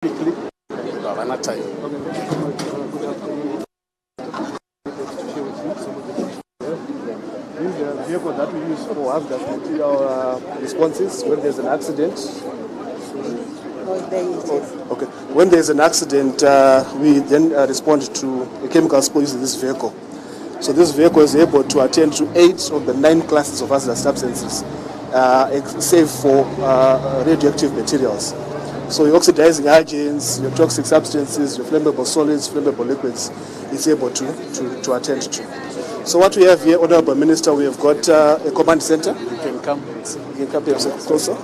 quickly. Time. This is a vehicle that we use for hazardous material responses when there's an accident. Okay. When there's an accident, we then respond to a chemical spill using this vehicle. So this vehicle is able to attend to 8 of the 9 classes of hazardous substances, save for radioactive materials. So your oxidizing agents, your toxic substances, your flammable solids, flammable liquids, it's able to attend to. So what we have here, Honorable Minister, we have got a command center. You can come here closer.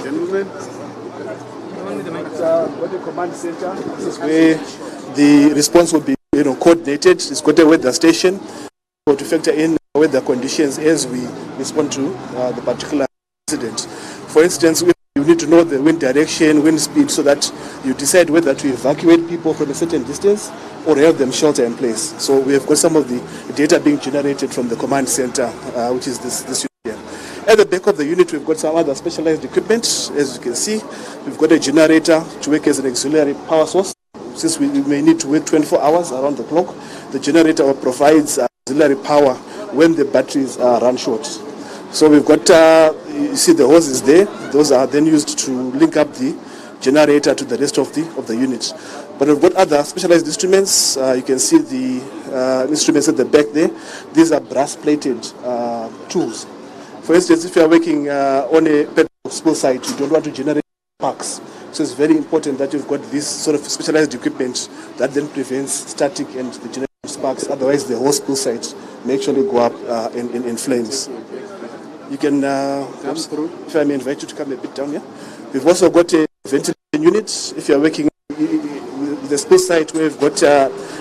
Gentlemen. Got a command center. This is where the response will be coordinated. It's got a weather station to factor in weather conditions as we respond to the particular incident. For instance, you need to know the wind direction, wind speed, so that you decide whether to evacuate people from a certain distance or have them shelter in place. So we have got some of the data being generated from the command center, which is this unit here. At the back of the unit, we've got some other specialized equipment. As you can see, we've got a generator to work as an auxiliary power source. Since we may need to work 24 hours around the clock, the generator provides auxiliary power when the batteries run short. So we've got, you see the hoses there. Those are then used to link up the generator to the rest of the unit. But we've got other specialized instruments. You can see the instruments at the back there. These are brass-plated tools. For instance, if you are working on a petrol spill site, you don't want to generate sparks. So it's very important that you've got this sort of specialized equipment that then prevents static and the generation of sparks. Otherwise, the whole spill site may actually go up in flames. You can, if I may invite you to come a bit down here. We've also got a ventilation unit. If you are working with the spill site where we've got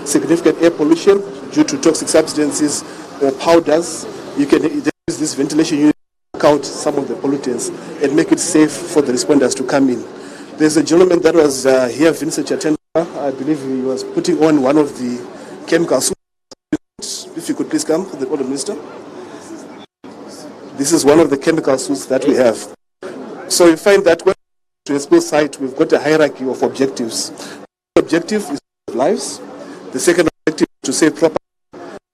significant air pollution due to toxic substances or powders, you can use this ventilation unit to count some of the pollutants and make it safe for the responders to come in. There's a gentleman that was here, Vincent Chatenda. I believe he was putting on one of the chemical suits. If you could please come, the Honourable Minister. This is one of the chemical suits that we have. So you find that when to a spill site, we've got a hierarchy of objectives. The objective is to save lives. The second objective is to save property.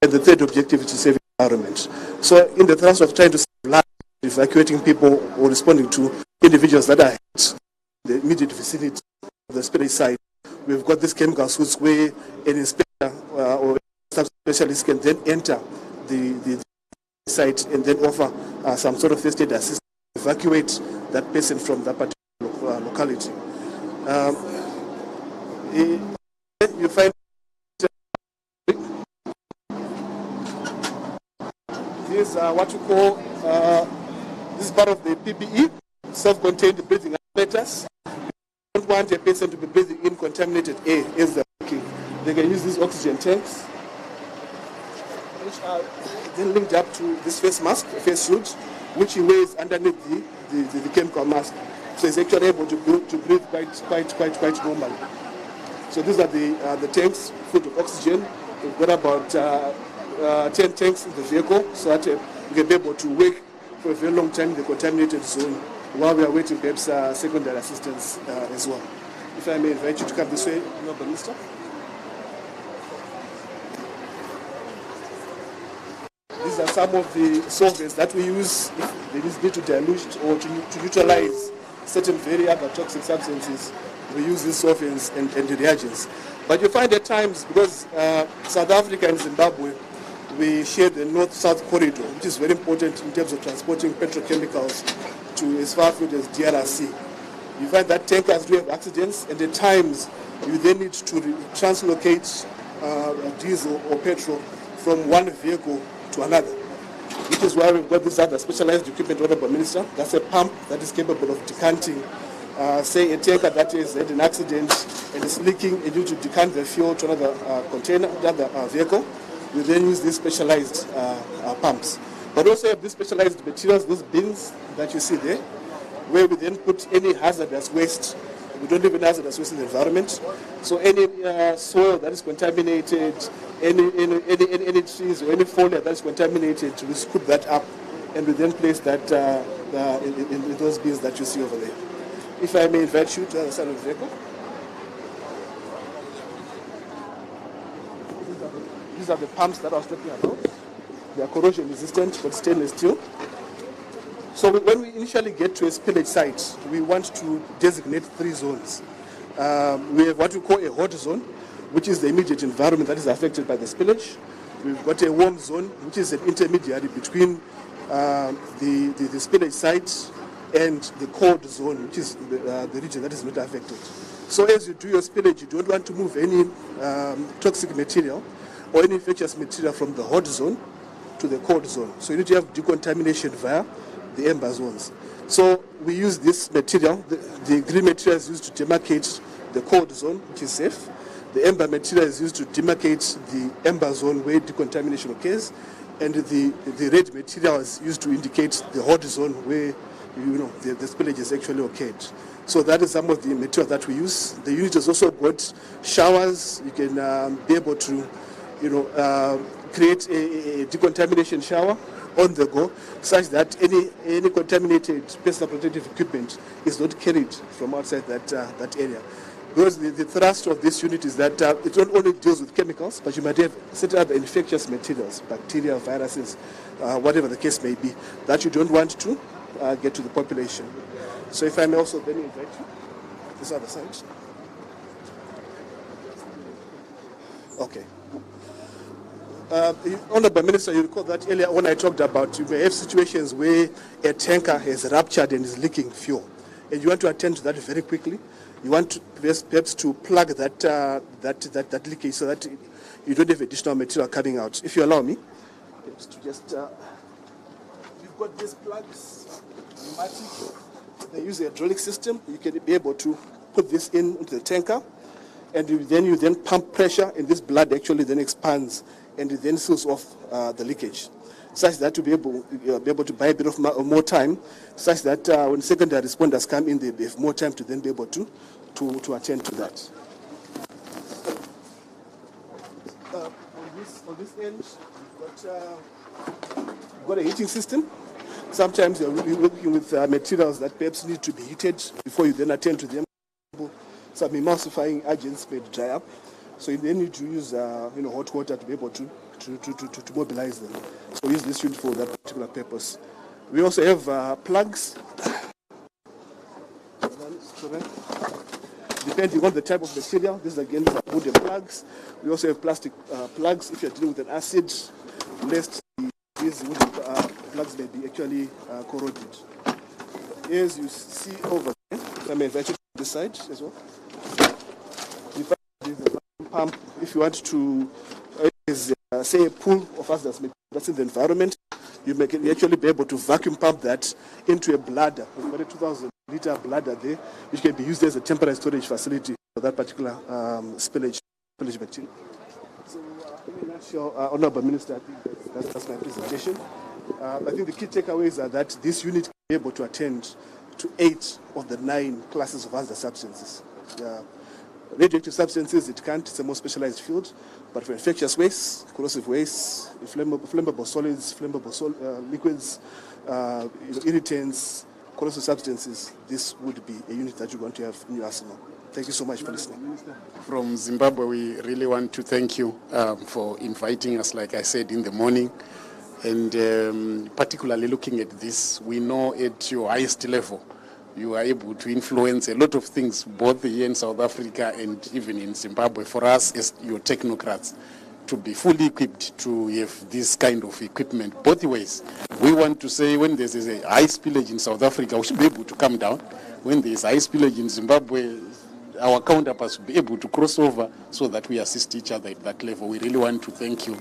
And the third objective is to save the environment. So in the thrust of trying to save lives, evacuating people or responding to individuals that are hit in the immediate vicinity of the spill site, we've got these chemical suits where an inspector or a specialist can then enter the site and then offer some sort of first aid assistance to evacuate that person from that particular locality. You find this what you call this is part of the PPE, self-contained breathing apparatus. You don't want a person to be breathing in contaminated air as they're working. They can use these oxygen tanks, which are then linked up to this face mask, face shield, which he wears underneath the chemical mask. So he's actually able to breathe quite normally. So these are the tanks full of oxygen. We've got about 10 tanks in the vehicle, so that we can be able to work for a very long time in the contaminated zone while we are waiting perhaps secondary assistance as well. If I may invite you to come this way, Honourable Minister. These are some of the solvents that we use if they need to dilute or to neutralize certain very other toxic substances. We use these solvents and the reagents. But you find at times, because South Africa and Zimbabwe, we share the north-south corridor, which is very important in terms of transporting petrochemicals to as far afield as DRC. You find that tankers do have accidents, and at times you then need to translocate diesel or petrol from one vehicle to another, which is why we've got this other specialized equipment, Honourable Minister. That's a pump that is capable of decanting, say a tanker that has had an accident and is leaking, and you to decant the fuel to another container, another vehicle. We then use these specialized pumps. But also have these specialized materials, those bins that you see there, where we then put any hazardous waste. We don't leave any hazardous waste in the environment. So any soil that is contaminated, any trees or any foliar that is contaminated, we scoop that up and we then place that in those bins that you see over there. If I may invite you to the other side of the vehicle. these are the pumps that I was talking about. They are corrosion resistant but stainless steel. So when we initially get to a spillage site, we want to designate 3 zones. We have what we call a hot zone, which is the immediate environment that is affected by the spillage. We've got a warm zone, which is an intermediary between the spillage site and the cold zone, which is the region that is not affected. So as you do your spillage, you don't want to move any toxic material or any infectious material from the hot zone to the cold zone. So you need to have decontamination via the amber zones. So we use this material, the green material is used to demarcate the cold zone, which is safe. The amber material is used to demarcate the amber zone where decontamination occurs, and the red material is used to indicate the hot zone where the spillage has actually occurred. So that is some of the material that we use. The unit has also got showers. You can be able to create a decontamination shower on the go, such that any contaminated personal protective equipment is not carried from outside that area. Because the thrust of this unit is that it not only deals with chemicals, but you might have certain other infectious materials, bacteria, viruses, whatever the case may be, that you don't want to get to the population. So if I may also then invite you this other side. Okay. Honorable Minister, you recall that earlier when I talked about you may have situations where a tanker has ruptured and is leaking fuel, and you want to attend to that very quickly. You want to perhaps to plug that leakage so that you don't have additional material coming out. If you allow me, perhaps to just you've got these plugs, pneumatic. They use a hydraulic system. You can be able to put this into the tanker, and then you pump pressure, and this blood actually then expands and it then seals off the leakage, such that to be able to buy a bit of more time, such that when secondary responders come in, they have more time to then be able to attend to that. On this end, you've got a heating system. Sometimes you're working with materials that perhaps need to be heated before you then attend to them. Some emulsifying agents may dry up, so you then need to use hot water to be able to mobilize them. So we use this unit for that particular purpose. We also have plugs. Depending on the type of material, this again is wooden plugs. We also have plastic plugs if you're dealing with an acid, lest these wooden plugs may be actually corroded. As you see over there, I may invite you to this side as well. Pump, if you want to say a pool of hazardous material that's in the environment, you can actually be able to vacuum pump that into a bladder. We've got a 2,000-liter bladder there, which can be used as a temporary storage facility for that particular spillage material. So, in a nutshell, Honorable Minister, I think that's my presentation. I think the key takeaways are that this unit can be able to attend to 8 of the 9 classes of hazardous substances. Radioactive substances, it can't. It's a more specialized field. But for infectious waste, corrosive waste, flammable solids, flammable liquids, irritants, corrosive substances, this would be a unit that you're going to have in your arsenal. Thank you so much for listening. From Zimbabwe, we really want to thank you for inviting us, like I said, in the morning. And particularly looking at this, we know at your highest level, you are able to influence a lot of things, both here in South Africa and even in Zimbabwe. For us, as your technocrats, to be fully equipped to have this kind of equipment both ways. We want to say when there's a high spillage in South Africa, we should be able to come down. When there's high spillage in Zimbabwe, our counterparts should be able to cross over so that we assist each other at that level. We really want to thank you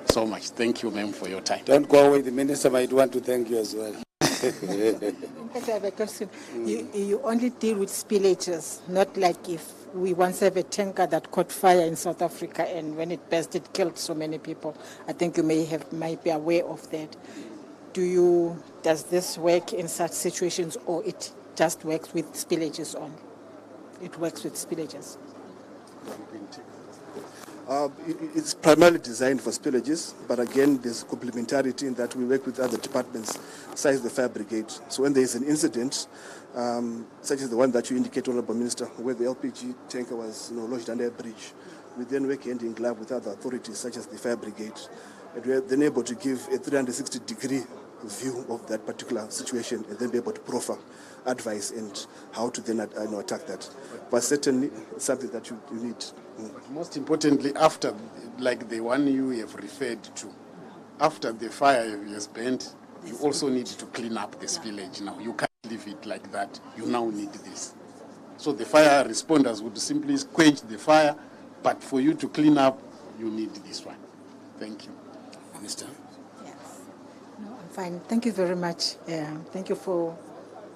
so much. Thank you, ma'am, for your time. Don't go away. The minister might want to thank you as well. I have a question. You only deal with spillages, not like if we once have a tanker that caught fire in South Africa and when it burst, it killed so many people. I think you might be aware of that. Does this work in such situations, or it just works with spillages only? It works with spillages. It's primarily designed for spillages, but again, there's complementarity in that we work with other departments, such as the fire brigade. So when there is an incident, such as the one that you indicate, Honorable Minister, where the LPG tanker was lodged under a bridge, we then work hand in glove with other authorities such as the fire brigade, and we are then able to give a 360-degree view of that particular situation and then be able to proffer advice and how to then attack that. But certainly it's something that you need. But most importantly, after, like the one you have referred to, after the fire has burnt, you also need to clean up the spillage now. You can't leave it like that. You now need this. So the fire responders would simply quench the fire, but for you to clean up, you need this one. Thank you. Minister? Yes. No, I'm fine. Thank you very much. Thank you for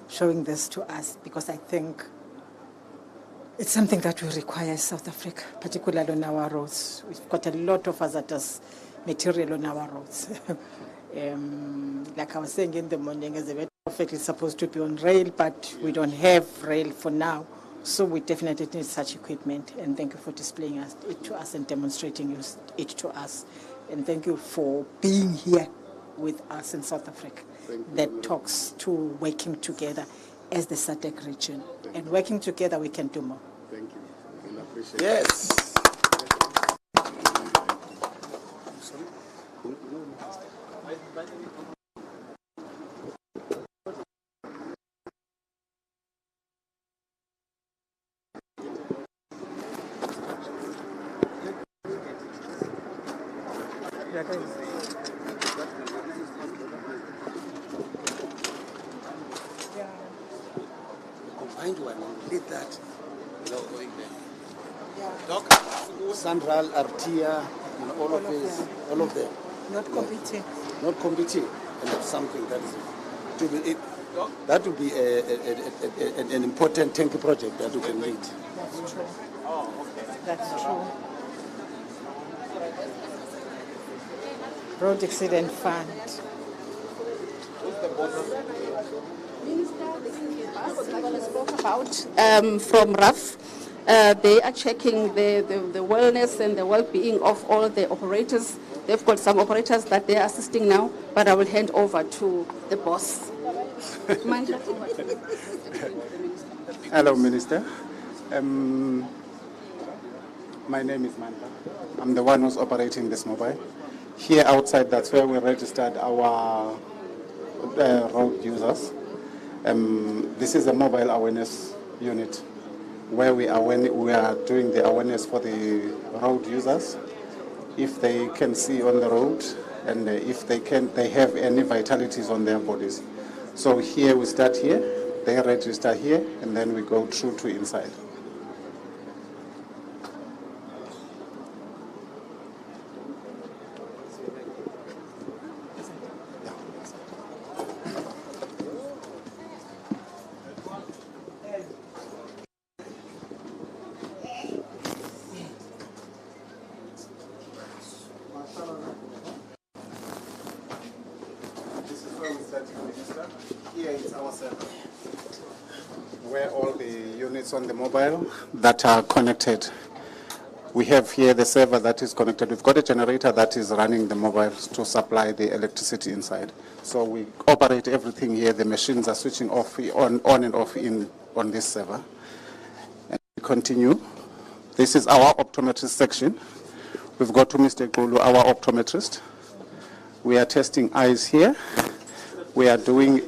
showing this to us, because I think it's something that we require in South Africa, particularly on our roads. We've got a lot of hazardous material on our roads. Like I was saying in the morning, as a matter of fact, it's supposed to be on rail, but we don't have rail for now. So we definitely need such equipment. And thank you for displaying it to us and demonstrating it to us. And thank you for being here with us in South Africa. That talks to working together as the SADC region. And working together, we can do more. Thank you. We'll appreciate Yes. Combined one, did that. Doc, Sandral, Artia, all of these, all of them. Not competing. Not competing, and that's something that is that would be an important tank project that we can lead. That's true. That's true. Road Accident Fund. Spoke about from RAF. They are checking the wellness and the well-being of all the operators. They've got some operators that they are assisting now, but I will hand over to the boss. Hello, Minister. My name is Manta. I'm the one who's operating this mobile. Here outside, that's where we registered our road users. This is a mobile awareness unit where we are doing the awareness for the road users, if they can see on the road and if they have any vitalities on their bodies. So here we start here, they register here, and then we go through to inside. Here is our server, where all the units on the mobile that are connected. We have here the server that is connected. We've got a generator that is running the mobile to supply the electricity inside. So we operate everything here. The machines are switching off, on and off on this server. And we continue. This is our optometrist section. We've got to Mr. Gulu, our optometrist. We are testing eyes here. We are doing.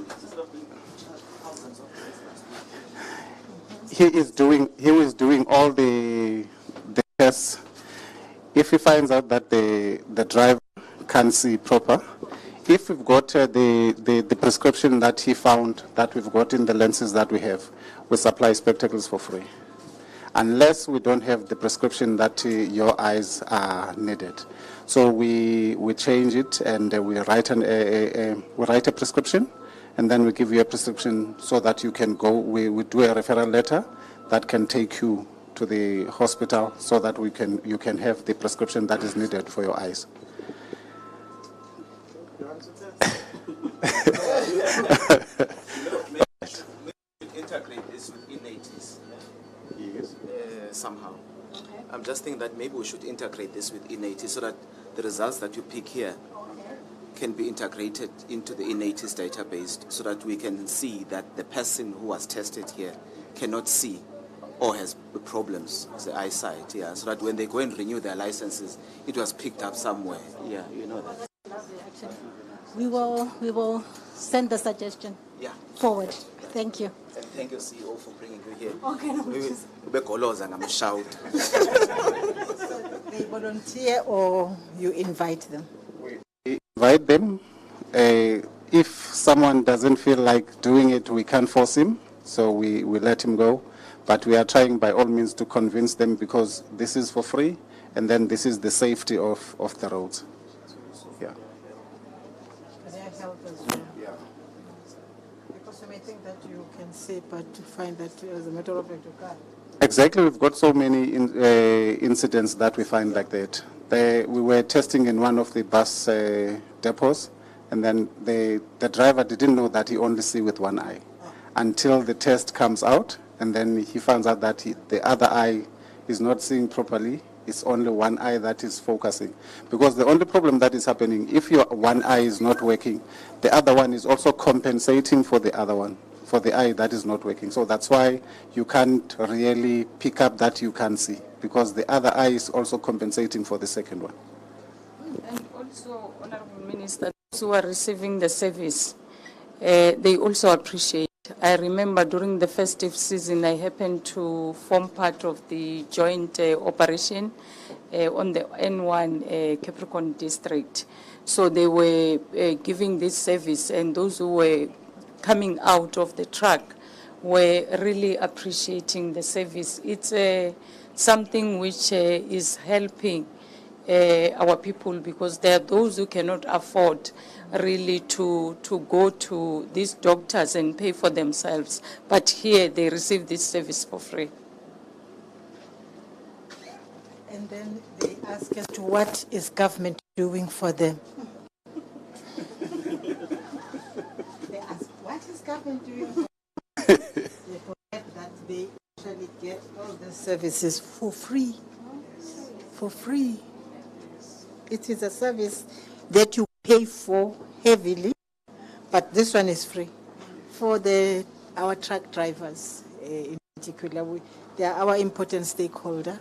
He is doing all the tests. If he finds out that the driver can't see proper, if we've got the prescription that he found that we've got in the lenses that we have, we supply spectacles for free. Unless we don't have the prescription that your eyes are needed. So we change it and we write a prescription, and then we give you a prescription so that you can go. We do a referral letter that can take you to the hospital so that you can have the prescription that is needed for your eyes. Integrate this with innatives. Yes. Somehow. I'm just thinking that maybe we should integrate this with innatives so that the results that you pick here can be integrated into the innatives database so that we can see that the person who was tested here cannot see or has problems with the eyesight, yeah, so that when they go and renew their licenses, it was picked up somewhere. Yeah, you know that. We will send the suggestion forward. Thank you. And thank you, CEO, for bringing you here. Okay, no, They volunteer or you invite them? We invite them. If someone doesn't feel like doing it, we can't force him, so we let him go. But we are trying by all means to convince them, because this is for free, and then this is the safety of the roads. Yeah. Yeah. Because you may think that you can say, but to find that as a matter of fact you can't. Exactly, we've got so many incidents that we find like that. We were testing in one of the bus depots, and then the driver didn't know that he only see with one eye until the test comes out, and then he finds out that the other eye is not seeing properly. It's only one eye that is focusing. Because the only problem that is happening, if your one eye is not working, the other one is also compensating for the other one, for the eye that is not working. So that's why you can't really pick up that you can see, because the other eye is also compensating for the second one. And also, Honorable Minister, those who are receiving the service, they also appreciate. I remember during the festive season, I happened to form part of the joint operation on the N1 Capricorn district. So they were giving this service, and those who were coming out of the truck were really appreciating the service. It's something which is helping our people, because there are those who cannot afford really to go to these doctors and pay for themselves. But here they receive this service for free. And then they ask us to what is government doing for them? They ask, what is government doing for them? They forget that they actually get all the services for free. For free. It is a service that you pay for heavily, but this one is free. For our truck drivers in particular, they are our important stakeholder,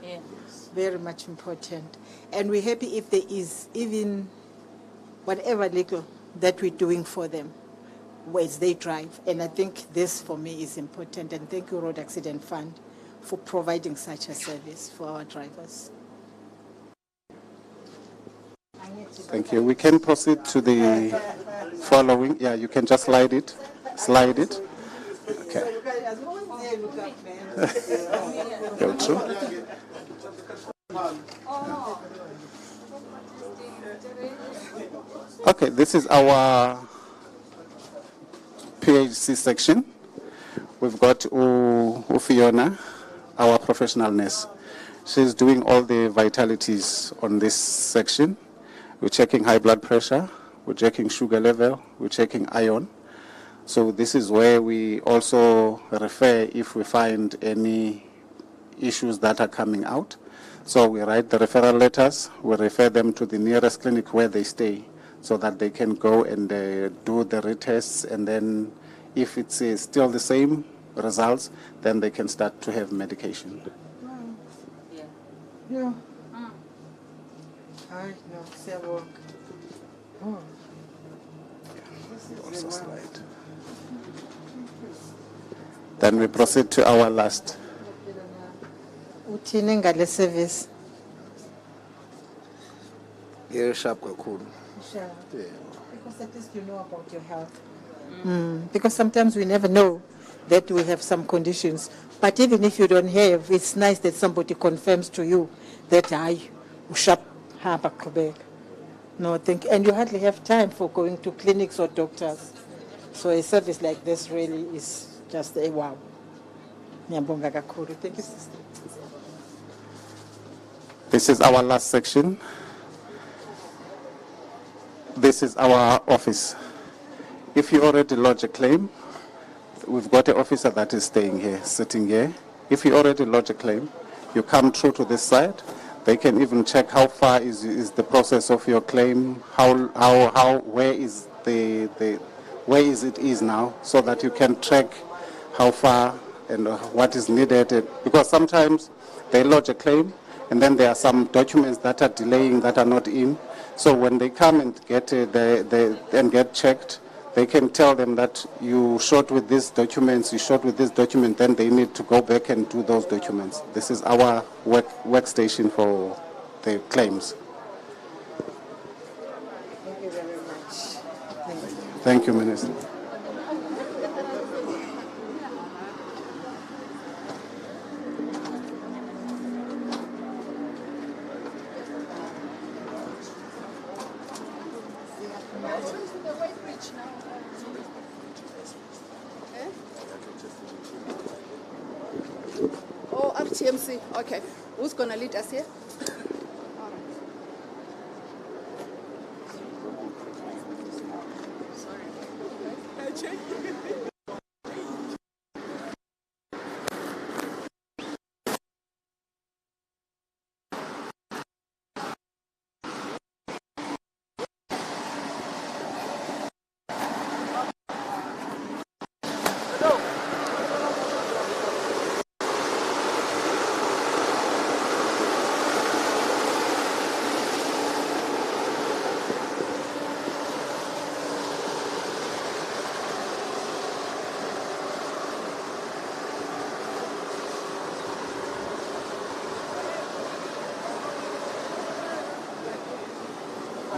very much important. And we're happy if there is even whatever little that we're doing for them, as they drive. And I think this for me is important. And thank you, Road Accident Fund, for providing such a service for our drivers. Thank you. We can proceed to the following. Yeah, you can just slide it. Slide it. Okay. Go through. Okay, this is our PHC section. We've got Fiona, our professional nurse. She's doing all the vitalities on this section. We're checking high blood pressure, we're checking sugar level, we're checking iron. So this is where we also refer if we find any issues that are coming out. So we write the referral letters, we refer them to the nearest clinic where they stay, so that they can go and do the retests, and then if it's still the same results, then they can start to have medication. Yeah. I know, say work. Also slide. Then we proceed to our last. Uthini ngale service? Very sharp kakhulu. Sure. Because at least you know about your health. Because sometimes we never know that we have some conditions. But even if you don't have, it's nice that somebody confirms to you that sharp. No, and you hardly have time for going to clinics or doctors. So a service like this really is just a wow. Thank you, sister. This is our last section. This is our office. If you already lodge a claim, we've got an officer that is staying here, sitting here. If you already lodge a claim, you come through to this side. They can even check how far is the process of your claim, where is it is now, so that you can track how far and what is needed, because sometimes they lodge a claim and then there are some documents that are delaying, that are not in. So when they come and get and get checked, they can tell them that you short with these documents, you short with this document, then they need to go back and do those documents. This is our workstation for the claims. Thank you very much. Thank you. Thank you, Minister. Oh, RTMC. Okay. Who's going to lead us here?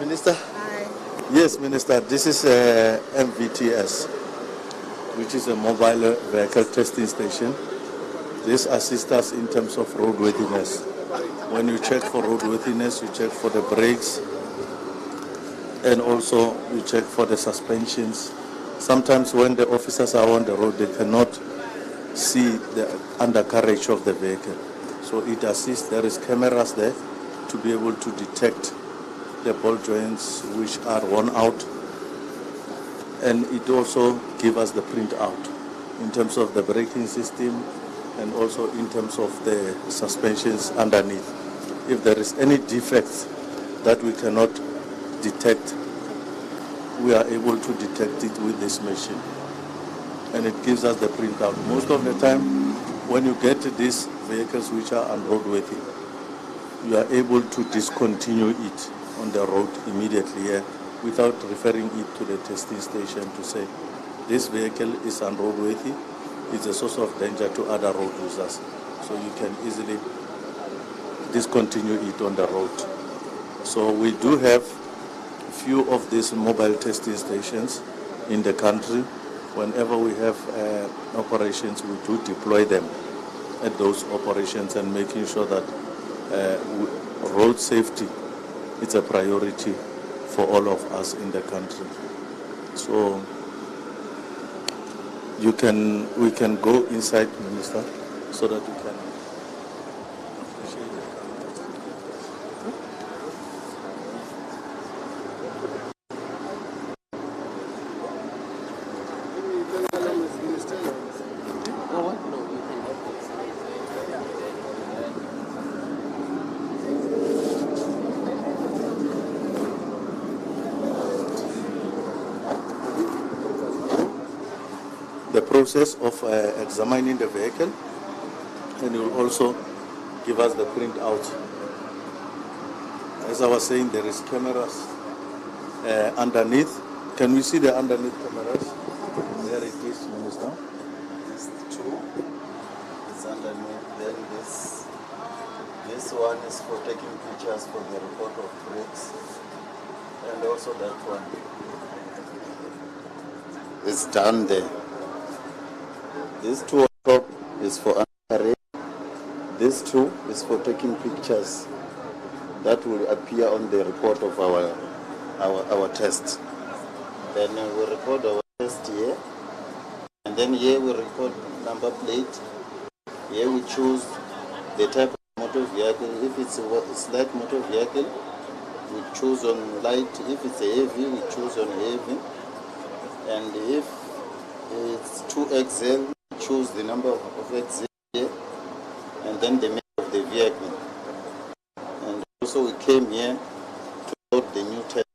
Minister? Hi. Yes, Minister. This is MVTS, which is a mobile vehicle testing station. This assists us in terms of roadworthiness. When you check for roadworthiness, you check for the brakes, and also you check for the suspensions. Sometimes when the officers are on the road, they cannot see the undercarriage of the vehicle. So it assists. There is cameras there to be able to detect the ball joints which are worn out, and it also gives us the printout in terms of the braking system and also in terms of the suspensions underneath. If there is any defects that we cannot detect, we are able to detect it with this machine, and it gives us the printout. Most of the time when you get these vehicles which are unroadworthy, you are able to discontinue it on the road immediately without referring it to the testing station to say this vehicle is unroadworthy, it's a source of danger to other road users. So you can easily discontinue it on the road. So we do have few of these mobile testing stations in the country. Whenever we have operations, we do deploy them at those operations and making sure that road safety is a priority for all of us in the country. So we can go inside, Minister, so that we can appreciate it. The process of examining the vehicle, and it will also give us the printout. As I was saying, there is cameras underneath. Can we see the underneath cameras? There it is, Minister. These two is underneath. Then this one is for taking pictures for the report of brakes, and also that one is down there. This two on top is for undercarriage. This two is for taking pictures that will appear on the report of our test. Then we record our test here, and then here we record number plate. Here we choose the type of motor vehicle. If it's a light motor vehicle, we choose on light. If it's a heavy, we choose on heavy. And if it's 2XL, choose the number of XL here, and then the make of the vehicle. And also we came here to load the new test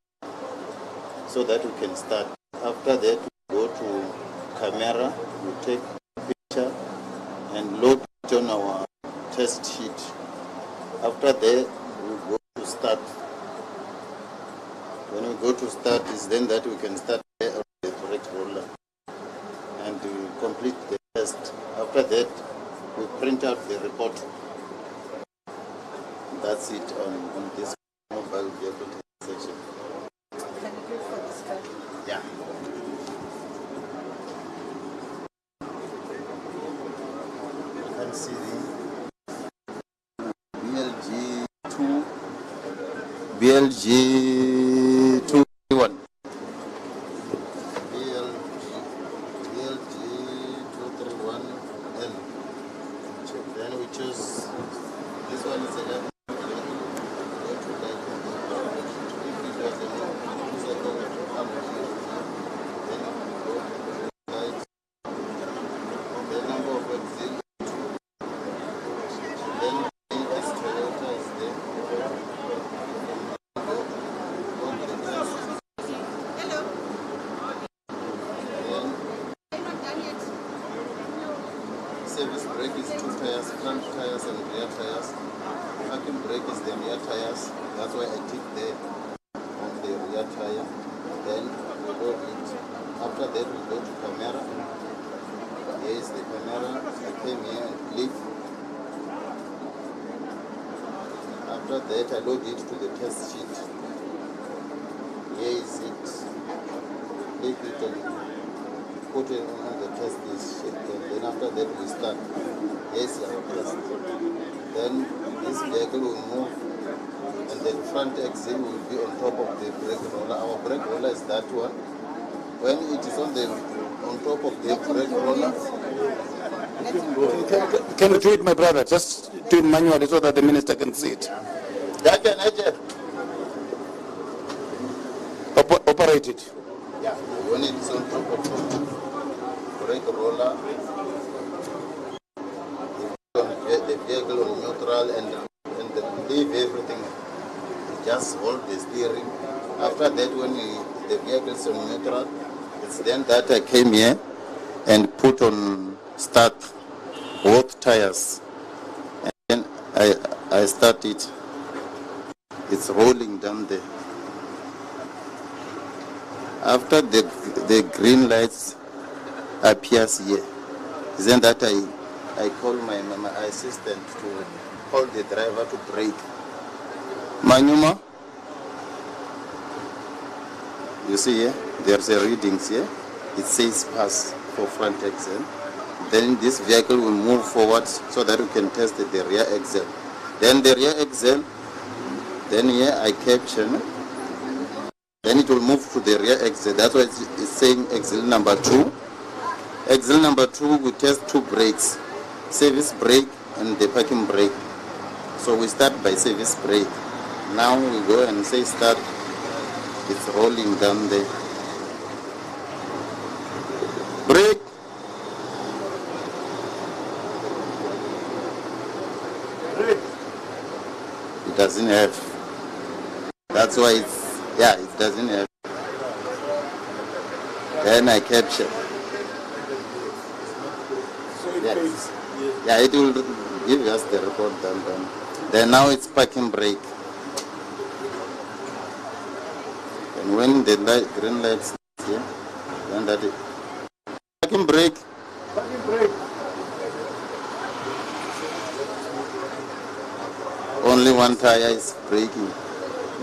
so that we can start. After that, we go to camera, we take a picture, on our test sheet. After that, we go to start. When we go to start, it's then that we can start on the correct roller and we complete the test. After that, we print out the report. That's it on this mobile vehicle test section. Can you do it for this guy? Yeah. You can see the BLG 231. BLG 231L. Then we choose this one is 11. Service brake is 2 tires, front tires and rear tires. Parking brake is the rear tires. That's why I tick there on the rear tire. Then we load it. After that we go to camera. Here is the camera. I came here and click. After that I load it to the test sheet. Here is it. Click it and put it on the test sheet, and then after that we start. Yes, our test. Then this vehicle will move, and the front axle will be on top of the brake roller. Our brake roller is that one. When it is on top of the brake roller. Can you do it, my brother? Just do it manually so that the minister can see it. Operate it. Yeah, when it's on top of the brake roller, the vehicle on neutral and leave everything. You just hold the steering. After that, when the vehicle is on neutral, it's then that I came here and put on start both tires. And then I start it. It's rolling down there. After the green lights appears here, then that I call my assistant to call the driver to brake. Manuma, you see here, there's a readings here. It says pass for front axle. Then this vehicle will move forward so that we can test the rear axle. Then the rear axle, then here I capture. Then it will move to the rear axle. That's why it's saying axle number 2. Axle number 2, we test 2 brakes, service brake and the parking brake. So we start by service brake. Now we go and say start. It's rolling down there. Brake. Brake. It doesn't have. That's why it doesn't have. Then I capture. Yes. Yeah, it will give us the report done. Then now it's parking brake. And when the green light is here, then that is parking brake. Parking brake. Only one tire is braking.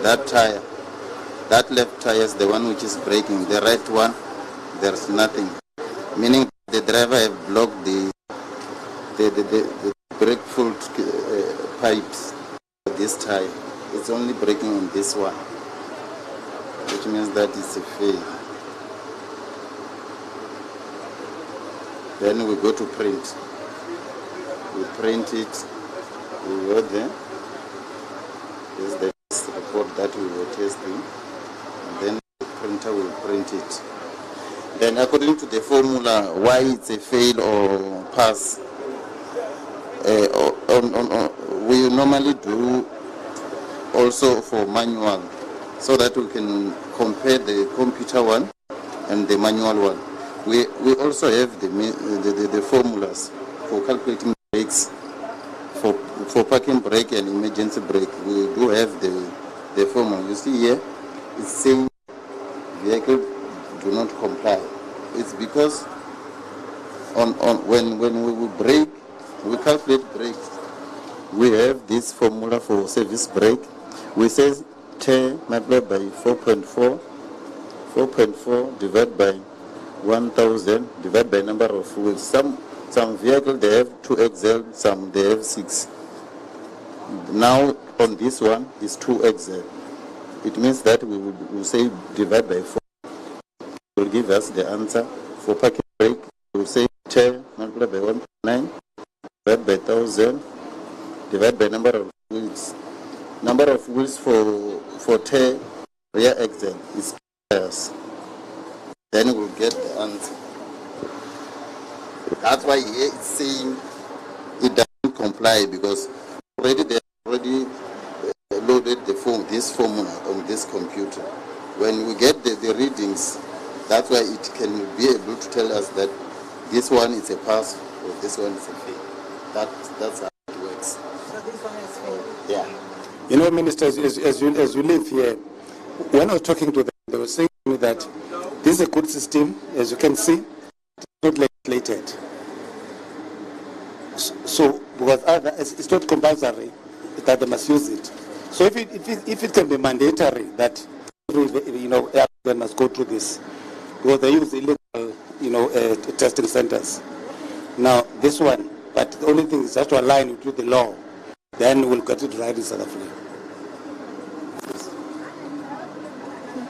That tire. That left tire is the one which is braking. The right one, there's nothing. Meaning the driver have blocked the brake fluid pipes for this tire. It's only braking on this one, which means that it's a fail. Then we go to print. We print it. We go there. This is the report that we were testing. And then the printer will print it. Then according to the formula, why it's a fail or pass, we normally do also for manual, so that we can compare the computer one and the manual one. We also have the formulas for calculating brake brakes, for parking brake and emergency brake. We do have the formula. You see here, it's saying vehicle do not comply. It's because when we brake, we calculate brakes. We have this formula for service brake. We say tear multiplied by 4.4 divided by 1,000 divided by number of wheels. Some vehicles they have 2 axle, some they have 6. Now on this one is 2 axle. It means that we will say divide by 4. It will give us the answer. For parking brake, we will say tear multiplied by 1.9 divided by 1,000 divided by number of wheels. Number of wheels for tear rear axle is 2 pairs. Then we'll get the answer. That's why here it's saying it doesn't comply, because they already loaded this formula on this computer. When we get the readings, that's why it can be able to tell us that this one is a pass or this one is a fail. That's how it works. So this one is failed? Yeah. You know, Minister, as you live here, when I was talking to them, they were saying to me that this is a good system, as you can see, it's not legislated. So, because it's not compulsory that they must use it. So if it can be mandatory that everyone must go through this, because they use illegal, testing centers. Now this one, but the only thing is just to align with the law, then we'll get it right in South Africa.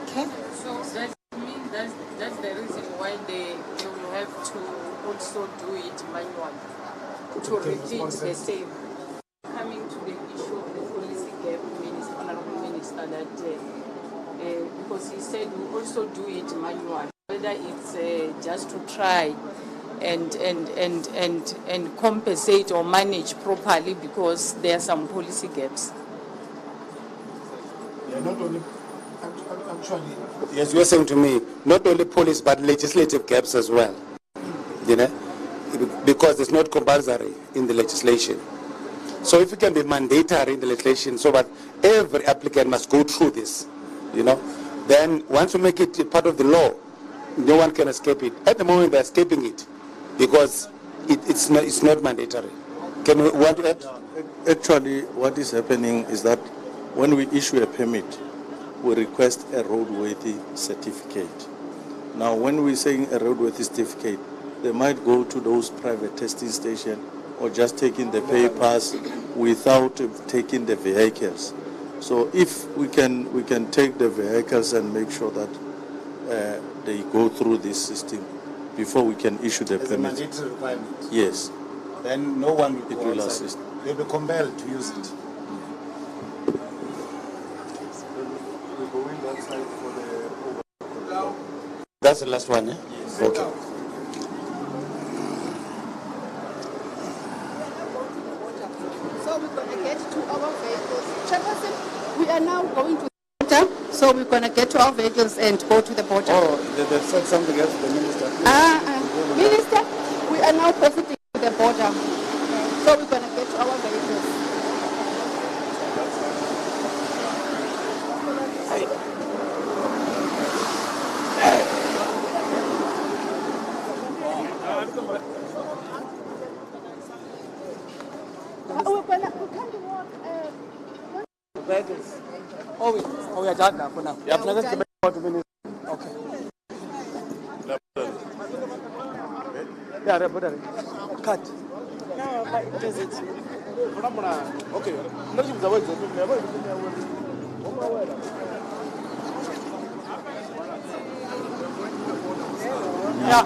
Okay. So that means that's the reason why they will have to also do it manually to repeat the same. Coming to the issue of the policy gap, Honourable Minister, that because he said we also do it manually, whether it's just to try and compensate or manage properly, because there are some policy gaps. Yeah, not only, actually, yes, you were saying to me, not only policy but legislative gaps as well, because it's not compulsory in the legislation. So if it can be mandatory in the legislation so that every applicant must go through this, then once you make it part of the law, no one can escape it. At the moment they're escaping it because it's not mandatory. Can we want to add? Actually, what is happening is that when we issue a permit, we request a roadworthy certificate. Now, when we're saying a roadworthy certificate, they might go to those private testing stations or just taking the papers without taking the vehicles. So if we can take the vehicles and make sure that they go through this system before we can issue the permit. As a mandatory requirement. Yes. Then no one will It will assist. They'll be compelled to use it. We're going that side for the That's the last one, eh? Yes. Okay. So we're going to get to our vehicles. Chairperson, we are now going to the border, so we're going to get to our vehicles and go to the border. Oh, they said something else to the minister. Minister, we are now proceeding to the border, so we're going to get to our vehicles. Vehicles. Oh, we are done now for now. Yeah, let's get back to minister. Okay. Yeah, cut. No, but does it? Okay. Yeah.